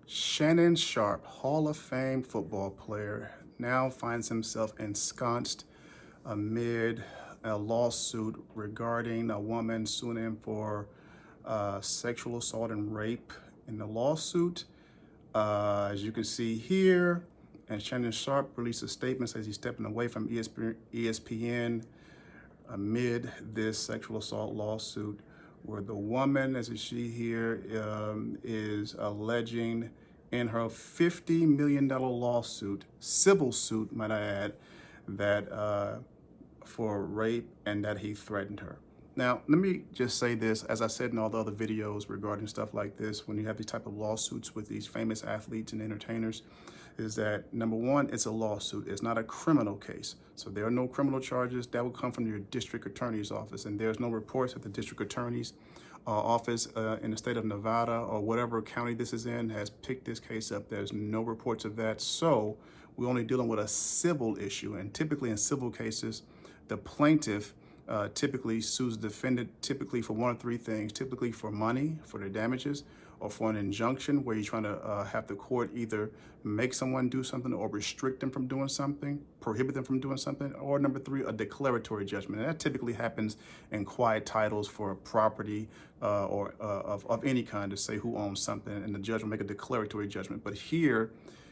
Shannon Sharpe, Hall of Fame football player, now finds himself ensconced amid a lawsuit regarding a woman suing him for sexual assault and rape. In the lawsuit, as you can see here, and Shannon Sharpe released a statement, says he's stepping away from ESPN amid this sexual assault lawsuit, where the woman, as you see here, is alleging in her $50 million lawsuit, civil suit, might I add, that for rape and that he threatened her. Now, let me just say this, as I said in all the other videos regarding stuff like this, when you have these type of lawsuits with these famous athletes and entertainers, is that number one, it's a lawsuit. It's not a criminal case. So there are no criminal charges that will come from your district attorney's office. And there's no reports that the district attorney's office in the state of Nevada or whatever county this is in has picked this case up. There's no reports of that. So we're only dealing with a civil issue. And typically in civil cases, the plaintiff typically sues the defendant typically for one of three things, typically for money, for their damages, or for an injunction where you're trying to have the court either make someone do something or restrict them from doing something, prohibit them from doing something, or number three, a declaratory judgment. And that typically happens in quiet titles for property or of any kind, to say who owns something, and the judge will make a declaratory judgment. But here,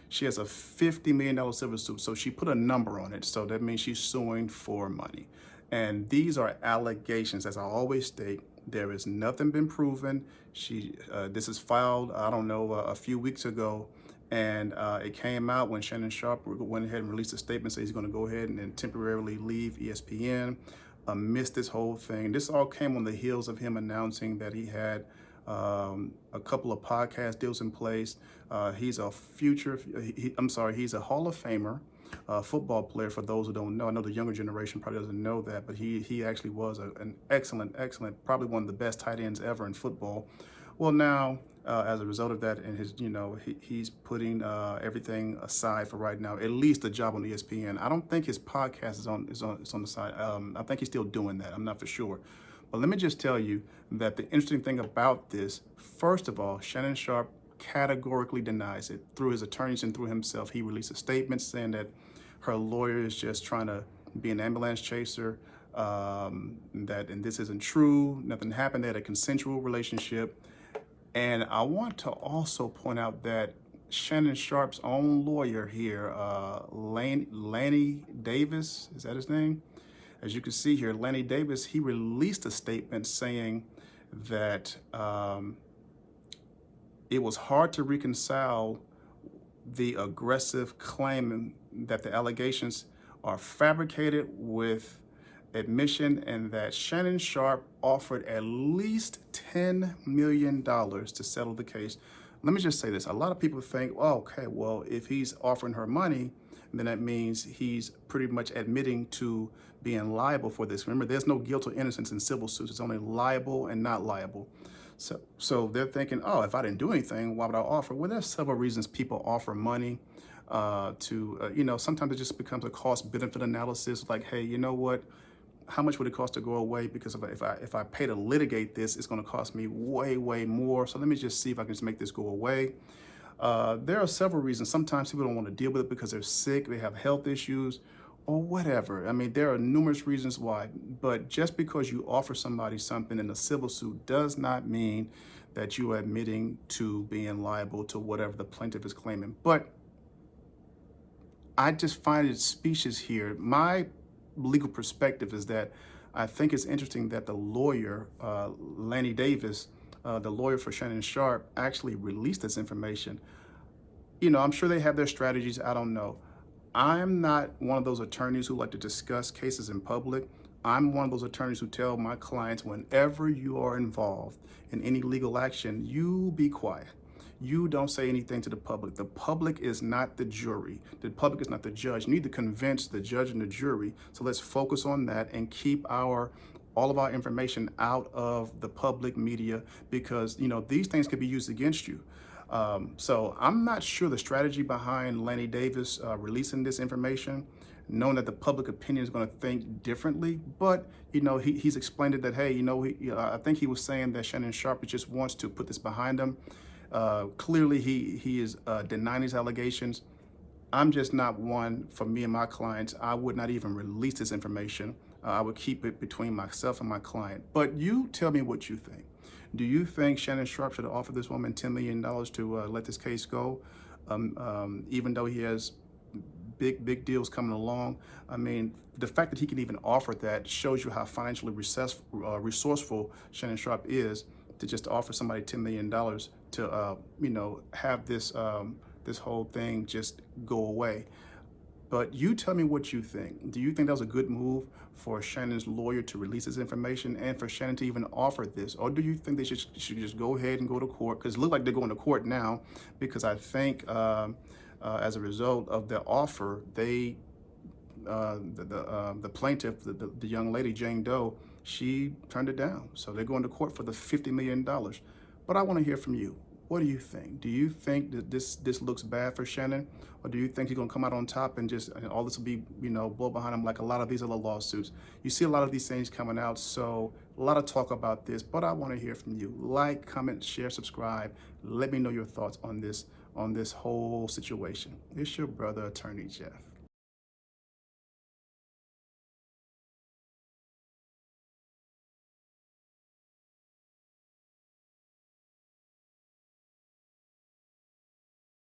she has a $50 million civil suit, so she put a number on it. So that means she's suing for money. And these are allegations, as I always state. There is nothing been proven. This is filed, I don't know, a few weeks ago, and it came out when Shannon Sharpe went ahead and released a statement saying he's going to go ahead and then temporarily leave ESPN amidst this whole thing. This all came on the heels of him announcing that he had a couple of podcast deals in place. He's a he's a Hall of Famer. Football player, for those who don't know. I know the younger generation probably doesn't know that, but he actually was an excellent, probably one of the best tight ends ever in football. Well, now, as a result of that, and he's putting everything aside for right now, at least a job on ESPN. I don't think his podcast is on the side. I think he's still doing that. I'm not for sure. But let me just tell you that the interesting thing about this, first of all, Shannon Sharpe categorically denies it. Through his attorneys and through himself, he released a statement saying that her lawyer is just trying to be an ambulance chaser, and this isn't true. Nothing happened. They had a consensual relationship. And I want to also point out that Shannon Sharpe's own lawyer here, Lanny Davis, is that his name? As you can see here, Lanny Davis, he released a statement saying that it was hard to reconcile the aggressive claim that the allegations are fabricated with admission, and that Shannon Sharpe offered at least $10 million to settle the case. Let me just say this. A lot of people think, oh, okay, well, if he's offering her money, then that means he's pretty much admitting to being liable for this. Remember, there's no guilt or innocence in civil suits. It's only liable and not liable. So they're thinking, oh, if I didn't do anything, why would I offer? Well, there's several reasons people offer money sometimes it just becomes a cost-benefit analysis. Like, hey, you know what? How much would it cost to go away? Because if I pay to litigate this, it's going to cost me way, way more. So let me just see if I can just make this go away. There are several reasons. Sometimes people don't want to deal with it because they're sick, they have health issues, or whatever. I mean, there are numerous reasons why. But just because you offer somebody something in a civil suit does not mean that you are admitting to being liable to whatever the plaintiff is claiming. But I just find it specious here. My legal perspective is that I think it's interesting that the lawyer, Lanny Davis, the lawyer for Shannon Sharpe, actually released this information. I'm sure they have their strategies. I don't know. I'm not one of those attorneys who like to discuss cases in public. I'm one of those attorneys who tell my clients, whenever you are involved in any legal action, you be quiet. You don't say anything to the public. The public is not the jury. The public is not the judge. You need to convince the judge and the jury. So let's focus on that and keep all of our information out of the public media, because these things could be used against you. So I'm not sure the strategy behind Lanny Davis releasing this information, knowing that the public opinion is going to think differently. But he's explained it that, hey, I think he was saying that Shannon Sharpe just wants to put this behind him. Clearly, he is denying these allegations. I'm just not one. For me and my clients, I would not even release this information. I would keep it between myself and my client. But you tell me what you think. Do you think Shannon Sharpe should have offered this woman $10 million to let this case go, even though he has big deals coming along? I mean, the fact that he can even offer that shows you how financially resourceful Shannon Sharpe is, to just offer somebody $10 million to, have this this whole thing just go away. But you tell me what you think. Do you think that was a good move for Shannon's lawyer to release this information and for Shannon to even offer this? Or do you think they should just go ahead and go to court? Because it looks like they're going to court now, because I think as a result of their offer, they, the plaintiff, the young lady, Jane Doe, she turned it down. So they're going to court for the $50 million. But I want to hear from you. What do you think? Do you think that this looks bad for Shannon? Or do you think he's going to come out on top and just all this will be, blow behind him like a lot of these other lawsuits? You see a lot of these things coming out, so a lot of talk about this, but I want to hear from you. Like, comment, share, subscribe. Let me know your thoughts on this whole situation. It's your brother, Attorney Jeff.